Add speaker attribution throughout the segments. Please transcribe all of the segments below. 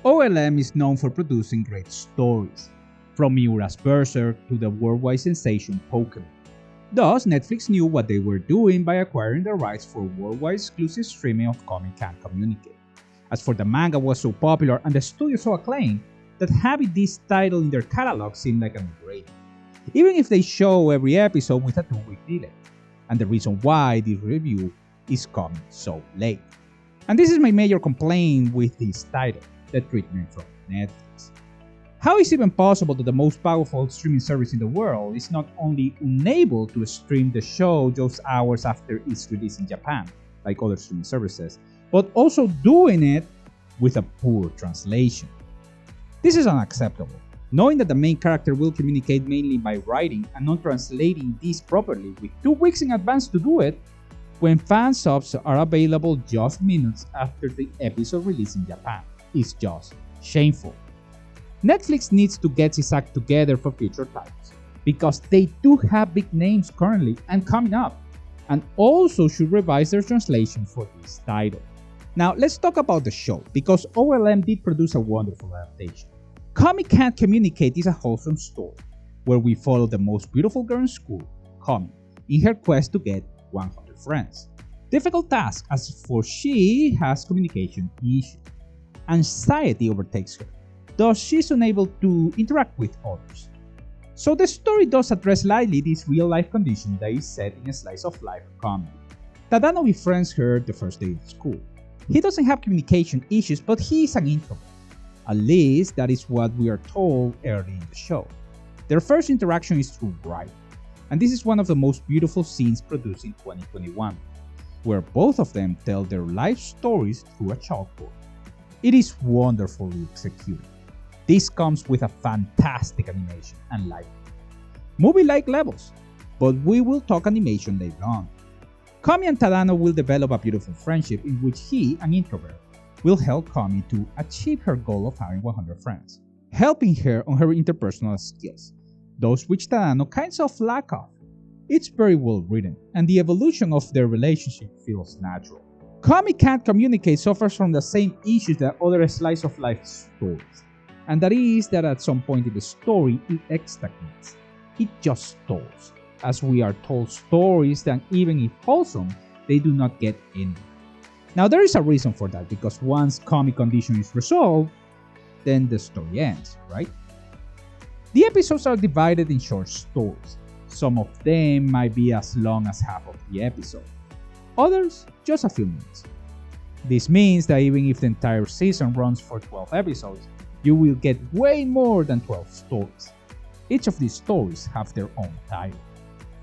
Speaker 1: OLM is known for producing great stories, from Miura's Berserk to the worldwide sensation Pokémon. Thus, Netflix knew what they were doing by acquiring the rights for worldwide exclusive streaming of Comic Can't Communicate. As for the manga was so popular and the studio so acclaimed that having this title in their catalog seemed like a no-brainer, even if they show every episode with a 2-week delay. And the reason why this review is coming so late. And this is my major complaint with this title, the treatment from Netflix. How is it even possible that the most powerful streaming service in the world is not only unable to stream the show just hours after its release in Japan, like other streaming services, but also doing it with a poor translation? This is unacceptable, knowing that the main character will communicate mainly by writing and not translating this properly with 2 weeks in advance to do it, when fan subs are available just minutes after the episode release in Japan. Is just shameful. Netflix needs to get its act together for future titles, because they do have big names currently and coming up, and also should revise their translation for this title. Now let's talk about the show, because OLM did produce a wonderful adaptation. Comic Can't Communicate is a wholesome story, where we follow the most beautiful girl in school, Comi, in her quest to get 100 friends. Difficult task, as for she has communication issues. Anxiety overtakes her, thus she is unable to interact with others. So the story does address lightly this real-life condition that is set in a slice-of-life comedy. Tadano befriends her the first day of school. He doesn't have communication issues, but he is an introvert. At least that is what we are told early in the show. Their first interaction is through writing, and this is one of the most beautiful scenes produced in 2021, where both of them tell their life stories through a chalkboard. It is wonderfully executed. This comes with a fantastic animation and lighting. Movie-like levels, but we will talk animation later on. Comi and Tadano will develop a beautiful friendship in which he, an introvert, will help Comi to achieve her goal of having 100 friends, helping her on her interpersonal skills, those which Tadano kinds of lack of. It's very well written, and the evolution of their relationship feels natural. Comic Can't Communicate suffers from the same issues that other slice-of-life stories, and that is that at some point in the story it stagnates. It just stalls, as we are told stories that even if wholesome, they do not get anywhere. Now there is a reason for that, because once comic condition is resolved, then the story ends, right? The episodes are divided in short stories. Some of them might be as long as half of the episode. Others, just a few minutes. This means that even if the entire season runs for 12 episodes, you will get way more than 12 stories. Each of these stories have their own title.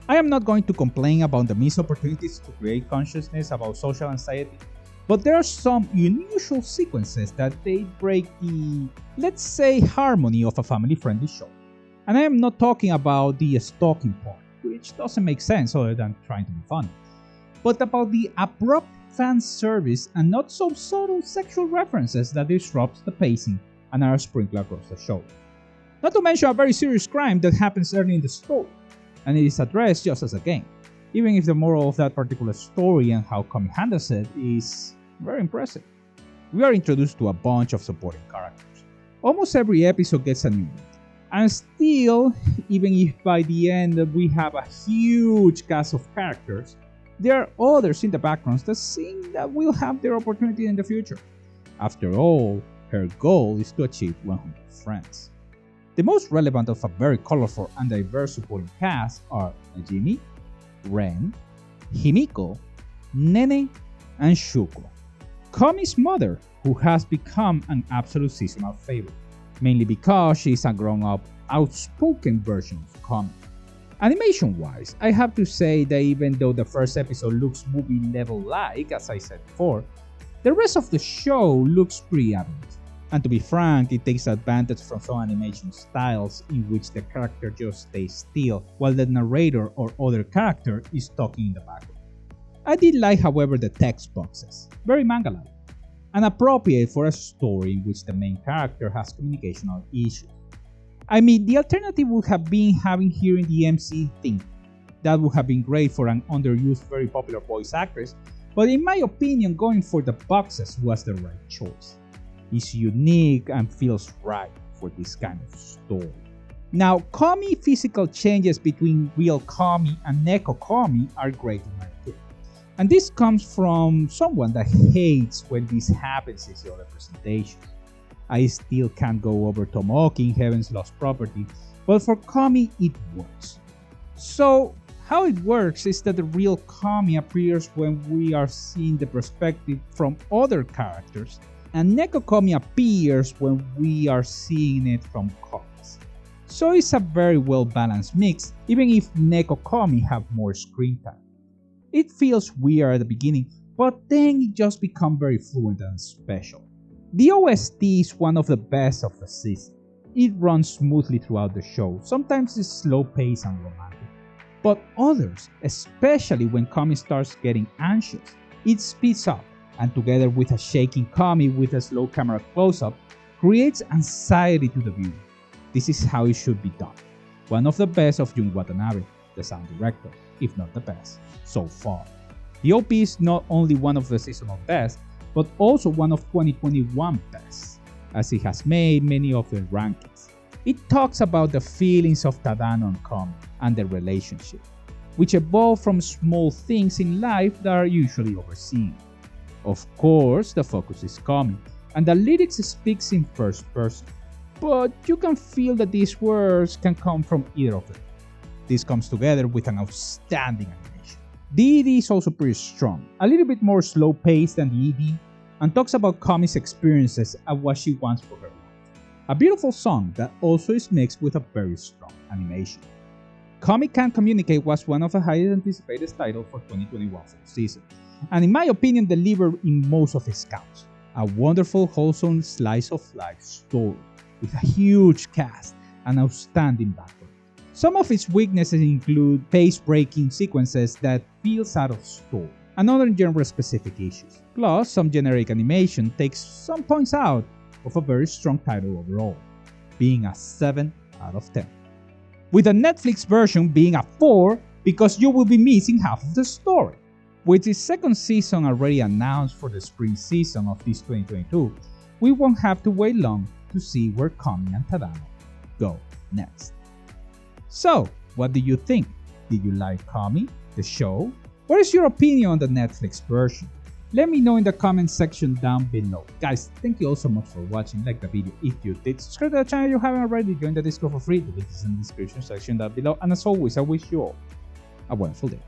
Speaker 1: I am not going to complain about the missed opportunities to create consciousness about social anxiety, but there are some unusual sequences that they break the, let's say, harmony of a family-friendly show. And I am not talking about the stalking part, which doesn't make sense other than trying to be funny, but about the abrupt fan service and not so subtle sexual references that disrupts the pacing and are sprinkled across the show. Not to mention a very serious crime that happens early in the story, and it is addressed just as a game, even if the moral of that particular story and how Comi handles it is very impressive. We are introduced to a bunch of supporting characters. Almost every episode gets a new one, and still, even if by the end we have a huge cast of characters, there are others in the backgrounds that seem that will have their opportunity in the future. After all, her goal is to achieve 100 friends. The most relevant of a very colorful and diverse supporting cast are Najimi, Ren, Himiko, Nene, and Shuko. Comi's mother, who has become an absolute seasonal favorite, mainly because she is a grown-up, outspoken version of Comi. Animation-wise, I have to say that even though the first episode looks movie-level-like, as I said before, the rest of the show looks pretty average. And to be frank, it takes advantage from some animation styles in which the character just stays still while the narrator or other character is talking in the background. I did like, however, the text boxes, very manga-like, and appropriate for a story in which the main character has communicational issues. I mean, the alternative would have been having here in the MC thing. That would have been great for an underused, very popular voice actress, but in my opinion, going for the boxes was the right choice. is unique and feels right for this kind of story. Now, Kami physical changes between real Kami and Neko Kami are great in my opinion. And this comes from someone that hates when this happens in the other presentations. I still can't go over Tomoki in Heaven's Lost Property, but for Kami it works. So, how it works is that the real Kami appears when we are seeing the perspective from other characters, and Neko Kami appears when we are seeing it from comics. So it's a very well balanced mix, even if Neko Kami have more screen time. It feels weird at the beginning, but then it just becomes very fluent and special. The OST is one of the best of the season. It runs smoothly throughout the show, sometimes it's slow paced and romantic. But others, especially when Kami starts getting anxious, it speeds up, and together with a shaking Kami with a slow camera close-up, creates anxiety to the viewer. This is how it should be done. One of the best of Jun Watanabe, the sound director, if not the best, so far. The OP is not only one of the seasonal best, but also one of 2021 best, as it has made many of the rankings. It talks about the feelings of Tadano and Kami and their relationship, which evolve from small things in life that are usually overseen. Of course, the focus is Kami, and the lyrics speaks in first person, but you can feel that these words can come from either of them. This comes together with an outstanding animation. The ED is also pretty strong, a little bit more slow paced than the ED, and talks about Kami's experiences and what she wants for her life. A beautiful song that also is mixed with a very strong animation. Kami Can't Communicate was one of the highest anticipated titles for 2021 fall season, and in my opinion delivered in most of its counts. A wonderful, wholesome slice of life story with a huge cast and outstanding background. Some of its weaknesses include pace-breaking sequences that feels out of story, and other genre-specific issues. Plus, some generic animation takes some points out of a very strong title overall, being a 7 out of 10. With the Netflix version being a 4 because you will be missing half of the story. With its second season already announced for the spring season of this 2022, we won't have to wait long to see where Kami and Tadano go next. So, what do you think? Did you like Kami, the show? What is your opinion on the Netflix version? Let me know in the comment section down below. Guys, thank you all so much for watching. Like the video if you did. Subscribe to the channel if you haven't already. Join the Discord for free. The link is in the description section down below. And as always, I wish you all a wonderful day.